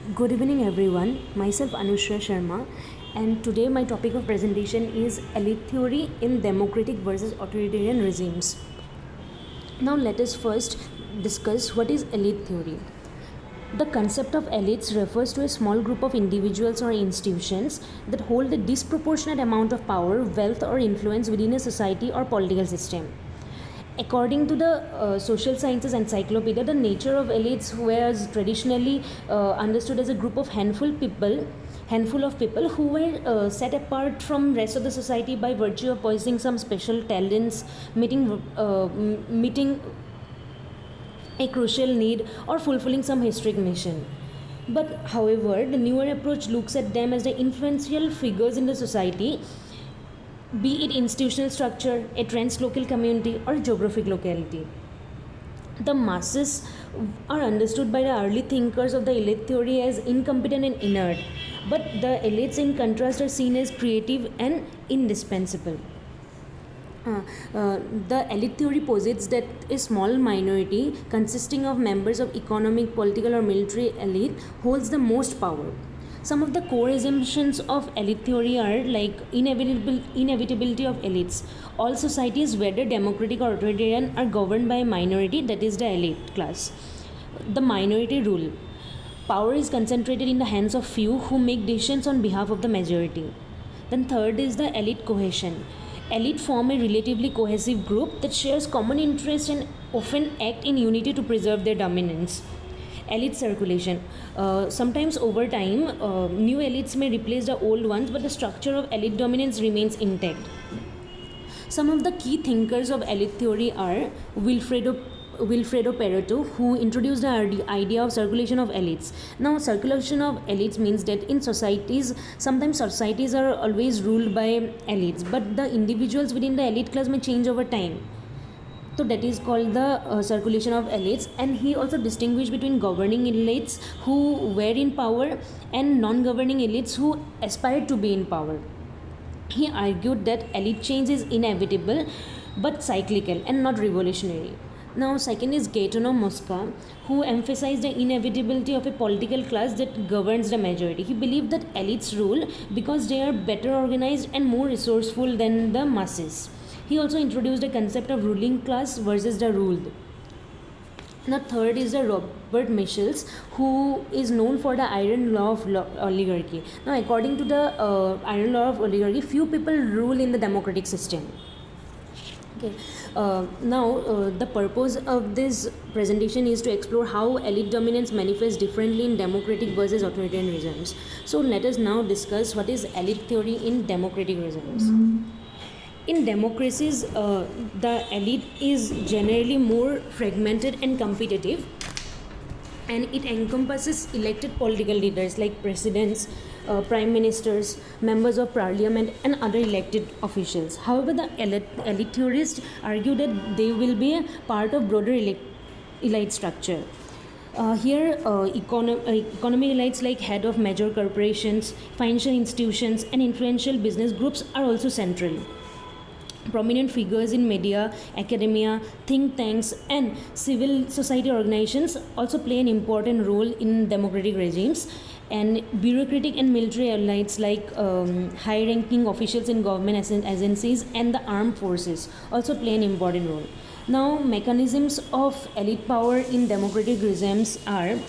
Good evening, everyone. Myself Anusreya Sharma, and today my topic of presentation is elite theory in democratic versus authoritarian regimes. Now, let us first discuss what is elite theory. The concept of elites refers to a small group of individuals or institutions that hold a disproportionate amount of power, wealth, or influence within a society or political system. According to the social sciences encyclopedia, the nature of elites was traditionally understood as a group of handful of people who were set apart from rest of the society by virtue of possessing some special talents, meeting a crucial need, or fulfilling some historic mission. But however, the newer approach looks at them as the influential figures in the society, be it institutional structure, a translocal community, or geographic locality. The masses are understood by the early thinkers of the elite theory as incompetent and inert, but the elites, in contrast, are seen as creative and indispensable. The elite theory posits that a small minority consisting of members of economic, political, or military elite holds the most power. Some of the core assumptions of elite theory are like inevitability of elites. All societies, whether democratic or authoritarian, are governed by a minority, that is the elite class. The minority rule. Power is concentrated in the hands of few who make decisions on behalf of the majority. Then third is the elite cohesion. Elite form a relatively cohesive group that shares common interests and often act in unity to preserve their dominance. Elite circulation. Sometimes over time, new elites may replace the old ones, but the structure of elite dominance remains intact. Some of the key thinkers of elite theory are Wilfredo Pareto, who introduced the idea of circulation of elites. Now, circulation of elites means that in societies, sometimes societies are always ruled by elites, but the individuals within the elite class may change over time. So that is called the circulation of elites. And he also distinguished between governing elites who were in power and non-governing elites who aspired to be in power. He argued that elite change is inevitable but cyclical and not revolutionary. Now, second is Gaetano Mosca, who emphasized the inevitability of a political class that governs the majority. He believed that elites rule because they are better organized and more resourceful than the masses. He also introduced a concept of ruling class versus the ruled. Now, third is the Robert Michels, who is known for the iron law of oligarchy. Now, according to the iron law of oligarchy, few people rule in the democratic system. Okay. The purpose of this presentation is to explore how elite dominance manifests differently in democratic versus authoritarian regimes. So, let us now discuss what is elite theory in democratic regimes. In democracies, the elite is generally more fragmented and competitive, and it encompasses elected political leaders like presidents, prime ministers, members of parliament, and other elected officials. However, the elite theorists argue that they will be a part of broader elite structure. Economic elites like head of major corporations, financial institutions, and influential business groups are also central. Prominent figures in media, academia, think tanks, and civil society organizations also play an important role in democratic regimes. And bureaucratic and military elites like high-ranking officials in government agencies and the armed forces also play an important role. Now, mechanisms of elite power in democratic regimes are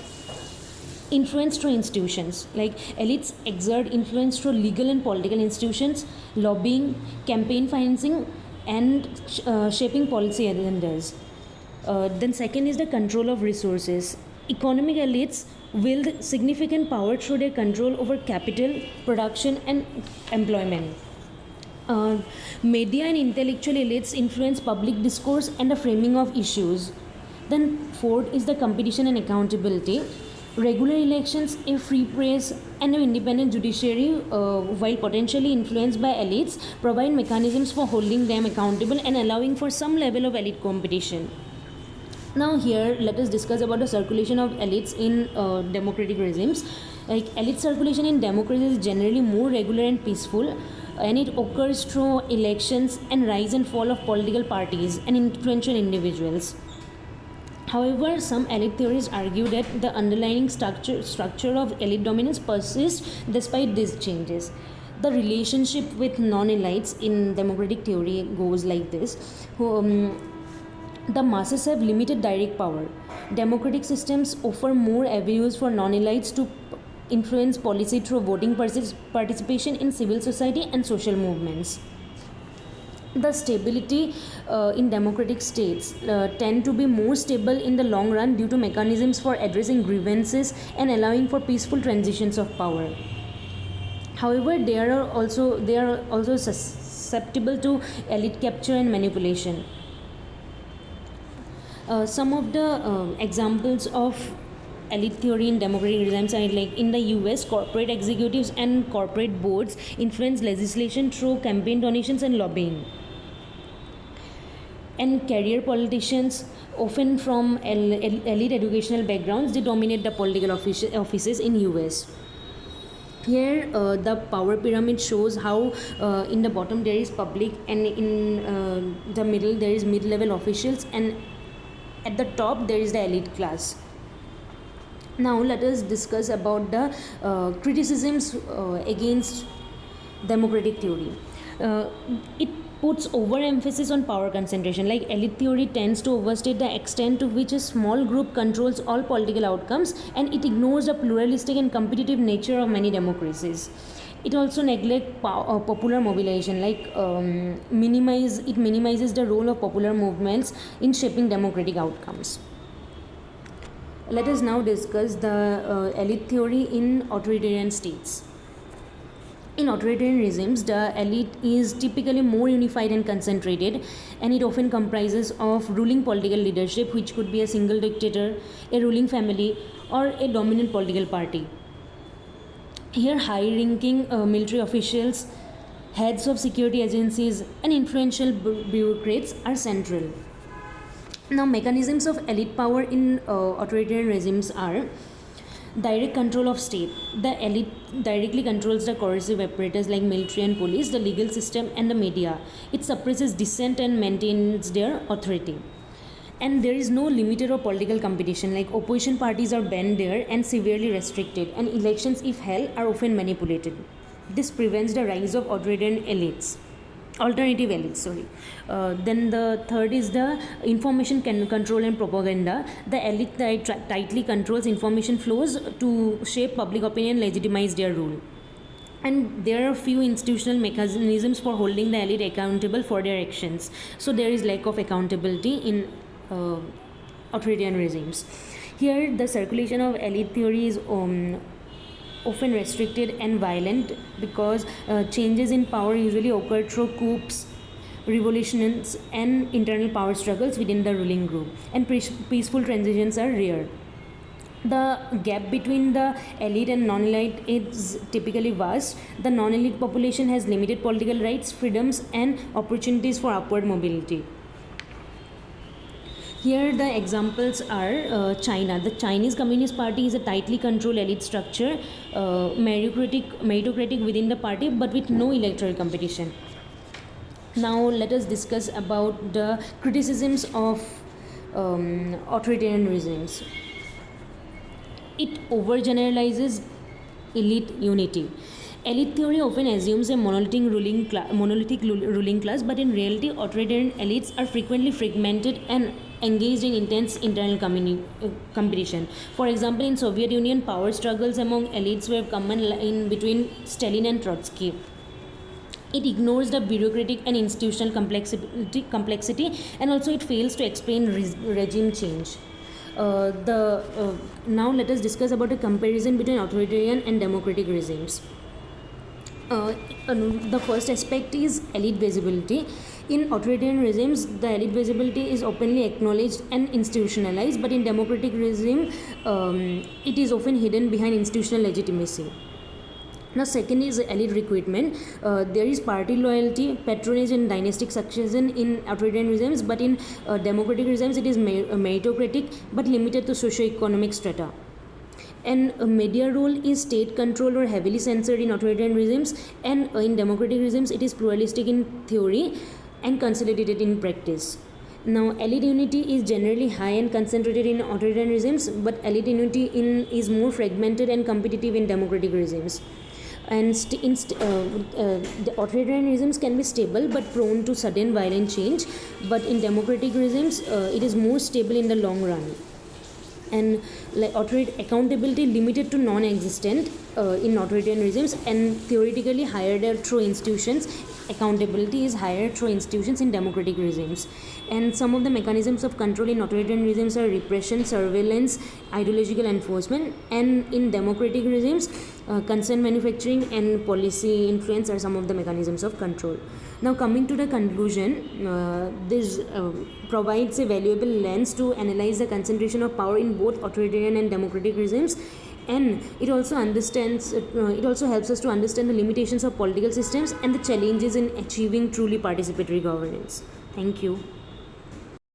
influence through institutions, like elites exert influence through legal and political institutions, lobbying, campaign financing, and shaping policy agendas. Then second is the control of resources. Economic elites wield significant power through their control over capital, production, and employment. Media and intellectual elites influence public discourse and the framing of issues. Then fourth is the competition and accountability. Regular elections, a free press, and an independent judiciary, while potentially influenced by elites, provide mechanisms for holding them accountable and allowing for some level of elite competition. Now, here let us discuss about the circulation of elites in democratic regimes. Like, elite circulation in democracies is generally more regular and peaceful, and it occurs through elections and rise and fall of political parties and influential individuals. However, some elite theories argue that the underlying structure of elite dominance persists despite these changes. The relationship with non-elites in democratic theory goes like this. The masses have limited direct power. Democratic systems offer more avenues for non-elites to influence policy through voting participation in civil society and social movements. The stability in democratic states tend to be more stable in the long run due to mechanisms for addressing grievances and allowing for peaceful transitions of power. However, they are also susceptible to elite capture and manipulation. Some of the examples of elite theory in democratic regimes are like in the US, corporate executives and corporate boards influence legislation through campaign donations and lobbying. And career politicians, often from elite educational backgrounds, they dominate the political offices in US. Here the power pyramid shows how in the bottom there is public, and in the middle there is mid-level officials, and at the top there is the elite class. Now let us discuss about the criticisms against democratic theory. It puts overemphasis on power concentration. Like elite theory tends to overstate the extent to which a small group controls all political outcomes, and it ignores the pluralistic and competitive nature of many democracies. It also neglects popular mobilization, like minimizes the role of popular movements in shaping democratic outcomes. Let us now discuss the elite theory in authoritarian states. In authoritarian regimes, the elite is typically more unified and concentrated, and it often comprises of ruling political leadership, which could be a single dictator, a ruling family, or a dominant political party. Here, high-ranking military officials, heads of security agencies, and influential bureaucrats are central. Now, mechanisms of elite power in authoritarian regimes are direct control of state. The elite directly controls the coercive apparatus like military and police, the legal system, and the media. It suppresses dissent and maintains their authority. And there is no limited or political competition, like opposition parties are banned there and severely restricted, and elections, if held, are often manipulated. This prevents the rise of alternative elites. Then the third is the information control and propaganda. The elite tightly controls information flows to shape public opinion, legitimize their rule. And there are few institutional mechanisms for holding the elite accountable for their actions. So there is lack of accountability in authoritarian regimes. Here, the circulation of elite theory is often restricted and violent because changes in power usually occur through coups, revolutions, and internal power struggles within the ruling group, and peaceful transitions are rare. The gap between the elite and non-elite is typically vast. The non-elite population has limited political rights, freedoms, and opportunities for upward mobility. Here the examples are China. The Chinese Communist Party is a tightly controlled elite structure, meritocratic within the party, but with no electoral competition. Now let us discuss about the criticisms of authoritarian regimes. It overgeneralizes elite unity. Elite theory often assumes a monolithic ruling class, but in reality, authoritarian elites are frequently fragmented and engaged in intense internal competition. For example, in Soviet Union, power struggles among elites were common in between Stalin and Trotsky. It ignores the bureaucratic and institutional complexity, and also it fails to explain regime change. Now let us discuss about a comparison between authoritarian and democratic regimes. The first aspect is elite visibility. In authoritarian regimes, the elite visibility is openly acknowledged and institutionalized, but in democratic regime, it is often hidden behind institutional legitimacy. Now, second is elite recruitment. There is party loyalty, patronage, and dynastic succession in authoritarian regimes, but in democratic regimes, it is meritocratic but limited to socio-economic strata. And media role is state controlled or heavily censored in authoritarian regimes, and in democratic regimes, it is pluralistic in theory and consolidated in practice. Now, elite unity is generally high and concentrated in authoritarian regimes, but elite unity is more fragmented and competitive in democratic regimes. And the authoritarian regimes can be stable but prone to sudden violent change, but in democratic regimes, it is more stable in the long run. And like accountability limited to non-existent in authoritarian regimes, and theoretically higher through institutions. Accountability is higher through institutions in democratic regimes. And some of the mechanisms of control in authoritarian regimes are repression, surveillance, ideological enforcement, and in democratic regimes, consent manufacturing and policy influence are some of the mechanisms of control. Now, coming to the conclusion, this provides a valuable lens to analyze the concentration of power in both authoritarian and democratic regimes, and it also helps us to understand the limitations of political systems and the challenges in achieving truly participatory governance. Thank you.